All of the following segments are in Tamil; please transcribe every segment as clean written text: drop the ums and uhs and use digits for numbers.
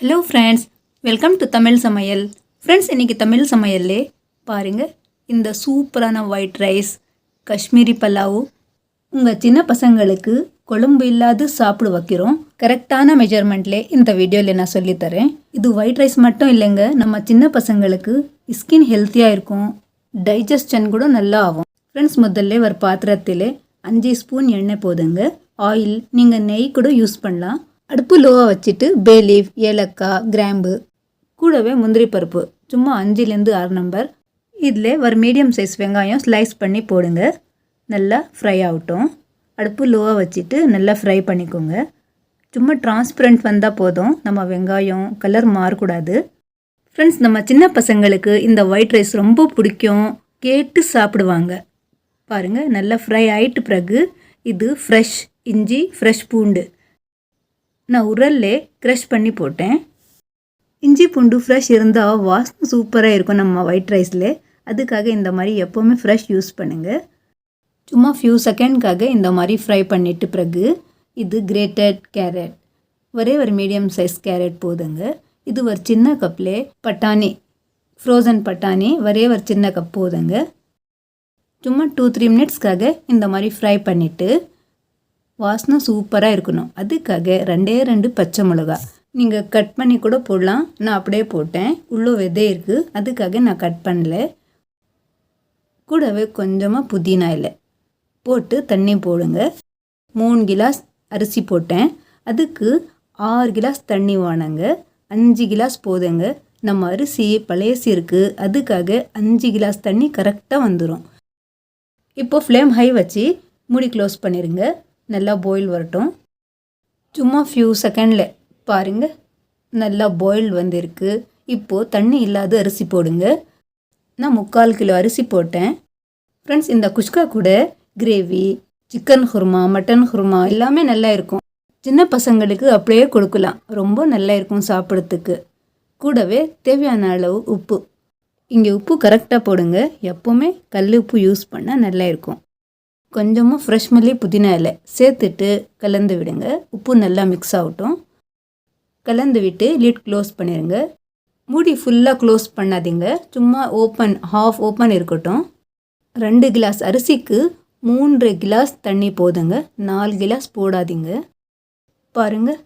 Hello friends, welcome to Tamil சமையல். ஃப்ரெண்ட்ஸ், இன்றைக்கி தமிழ் சமையல்லே பாருங்கள், இந்த சூப்பரான ஒயிட் ரைஸ், காஷ்மீரி பலாவ் உங்கள் சின்ன பசங்களுக்கு குழம்பு இல்லாது சாப்பிட வைக்கிறோம். கரெக்டான மெஜர்மெண்ட்லே இந்த வீடியோவில் நான் சொல்லித்தரேன். இது ஒயிட் ரைஸ் மட்டும் இல்லைங்க, நம்ம சின்ன பசங்களுக்கு ஸ்கின் ஹெல்த்தியாக இருக்கும், டைஜஷன் கூட நல்லா ஆகும். ஃப்ரெண்ட்ஸ், முதல்ல ஒரு பாத்திரத்தில் 5 ஸ்பூன் எண்ணெய் போதுங்க. ஆயில் நீங்கள் நெய் கூட யூஸ் பண்ணலாம். அடுப்பு லோவாக வச்சுட்டு பே லீஃப், ஏலக்காய், கிராம்பு, கூடவே முந்திரி பருப்பு சும்மா 5-6 நம்பர். இதில் ஒரு மீடியம் சைஸ் வெங்காயம் ஸ்லைஸ் பண்ணி போடுங்க. நல்லா ஃப்ரை ஆகட்டும். அடுப்பு லோவாக வச்சுட்டு நல்லா ஃப்ரை பண்ணிக்கோங்க. சும்மா டிரான்ஸ்பரண்ட் வந்தால் போதும், நம்ம வெங்காயம் கலர் மாறக்கூடாது. ஃப்ரெண்ட்ஸ், நம்ம சின்ன பசங்களுக்கு இந்த ஒயிட் ரைஸ் ரொம்ப பிடிக்கும், கேட்டு சாப்பிடுவாங்க. பாருங்கள், நல்லா ஃப்ரை ஆகிட்டு பிறகு இது ஃப்ரெஷ் இஞ்சி, ஃப்ரெஷ் பூண்டு நான் உரல்லே க்ரஷ் பண்ணி போட்டேன். இஞ்சி பூண்டு ஃப்ரெஷ் இருந்தால் வாசனை சூப்பராக இருக்கும் நம்ம ஒயிட் ரைஸில். அதுக்காக இந்த மாதிரி எப்போவுமே ஃப்ரெஷ் யூஸ் பண்ணுங்கள். சும்மா ஃபியூ செகண்ட்காக இந்த மாதிரி ஃப்ரை பண்ணிவிட்டு பிறகு இது கிரேட்டட் கேரட், ஒரே ஒரு மீடியம் சைஸ் கேரட் போதுங்க. இது ஒரு சின்ன கப்பில் பட்டாணி, ஃப்ரோசன் பட்டாணி ஒரே ஒரு சின்ன கப் போதுங்க. சும்மா 2-3 மினிட்ஸ்க்காக இந்த மாதிரி ஃப்ரை பண்ணிவிட்டு வாசனை சூப்பராக இருக்கணும். அதுக்காக 2 பச்சை மிளகா நீங்கள் கட் பண்ணி கூட போடலாம். நான் அப்படியே போட்டேன், உள்ளே விதை இருக்குது, அதுக்காக நான் கட் பண்ணல. கூடவே கொஞ்சமாக புதினா இலை போட்டு தண்ணி போடுங்க. 3 கிலாஸ் அரிசி போட்டேன், அதுக்கு 6 கிலாஸ் தண்ணி வானங்க. 5 கிலாஸ் போதுங்க. நம்ம அரிசி பழையசி இருக்குது, அதுக்காக 5 கிலாஸ் தண்ணி கரெக்டாக வந்துடும். இப்போது ஃப்ளேம் ஹை வச்சு மூடி க்ளோஸ் பண்ணிடுங்க. நல்லா பாயில் வரட்டும். சும்மா ஃபியூ செகண்டில் பாருங்கள், நல்லா பாயில் வந்திருக்கு. இப்போது தண்ணி இல்லாத அரிசி போடுங்க. நான் 3/4 கிலோ அரிசி போட்டேன். ஃப்ரெண்ட்ஸ், இந்த குஷ்கா கூட gravy, chicken kurma, mutton kurma எல்லாமே நல்லா இருக்கும். சின்ன பசங்களுக்கு அப்படியே கொடுக்கலாம், ரொம்ப நல்லா இருக்கும் சாப்பிட்றதுக்கு. கூடவே தேவையான அளவு உப்பு, இங்கே உப்பு கரெக்டாக போடுங்க. எப்போவுமே கல் உப்பு யூஸ் பண்ணால் நல்லா இருக்கும். கொஞ்சமாக ஃப்ரெஷ் மல்லி, புதினா இலை சேர்த்துட்டு கலந்து விடுங்க. உப்பு நல்லா மிக்ஸ் ஆகட்டும். கலந்து விட்டு லிட் க்ளோஸ் பண்ணிடுங்க. மூடி ஃபுல்லாக க்ளோஸ் பண்ணாதீங்க, சும்மா ஓப்பன், ஹாஃப் ஓப்பன் இருக்கட்டும். 2 கிலாஸ் அரிசிக்கு 3 கிலாஸ் தண்ணி போதுங்க, 4 கிலாஸ் போடாதீங்க. பாருங்கள்,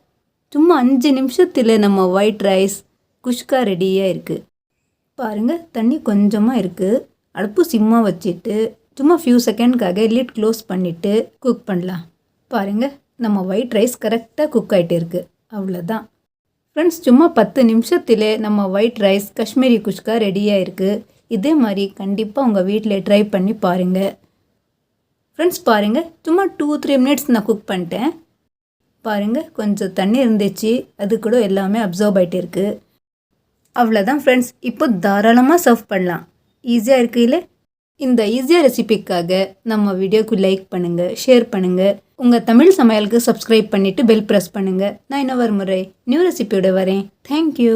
சும்மா 5 நிமிஷத்தில் நம்ம ஒயிட் ரைஸ் குஷ்கா ரெடியாக இருக்குது. பாருங்கள், தண்ணி கொஞ்சமாக இருக்குது. அடுப்பு சிம்மாக வச்சுட்டு சும்மா ஃபியூ செகண்ட்காக லிட் க்ளோஸ் பண்ணிவிட்டு குக் பண்ணலாம். பாருங்கள், நம்ம ஒயிட் ரைஸ் கரெக்டாக குக் ஆகிட்டு இருக்குது. அவ்வளோதான் ஃப்ரெண்ட்ஸ், சும்மா 10 நிமிஷத்தில் நம்ம ஒயிட் ரைஸ் காஷ்மீரி குஷ்கா ரெடியாக இருக்குது. இதே மாதிரி கண்டிப்பாக உங்கள் வீட்டில் ட்ரை பண்ணி பாருங்கள். ஃப்ரெண்ட்ஸ், பாருங்கள், சும்மா 2-3 மினிட்ஸ் நான் குக் பண்ணிட்டேன். பாருங்கள், கொஞ்சம் தண்ணி இருந்துச்சு, அது கூட எல்லாமே அப்சர்வ் ஆகிட்டு இருக்குது. அவ்வளோதான் ஃப்ரெண்ட்ஸ், இப்போ தாராளமாக சர்வ் பண்ணலாம். ஈஸியாக இருக்குது இல்லை? இந்த ஈஸியாக ரெசிபிக்காக நம்ம வீடியோக்கு லைக் பண்ணுங்கள், ஷேர் பண்ணுங்கள். உங்கள் தமிழ் சமையலுக்கு சப்ஸ்கிரைப் பண்ணிவிட்டு பெல் ப்ரெஸ் பண்ணுங்கள். நான் இன்னொரு முறை நியூ ரெசிபியோட வரேன். தேங்க்யூ.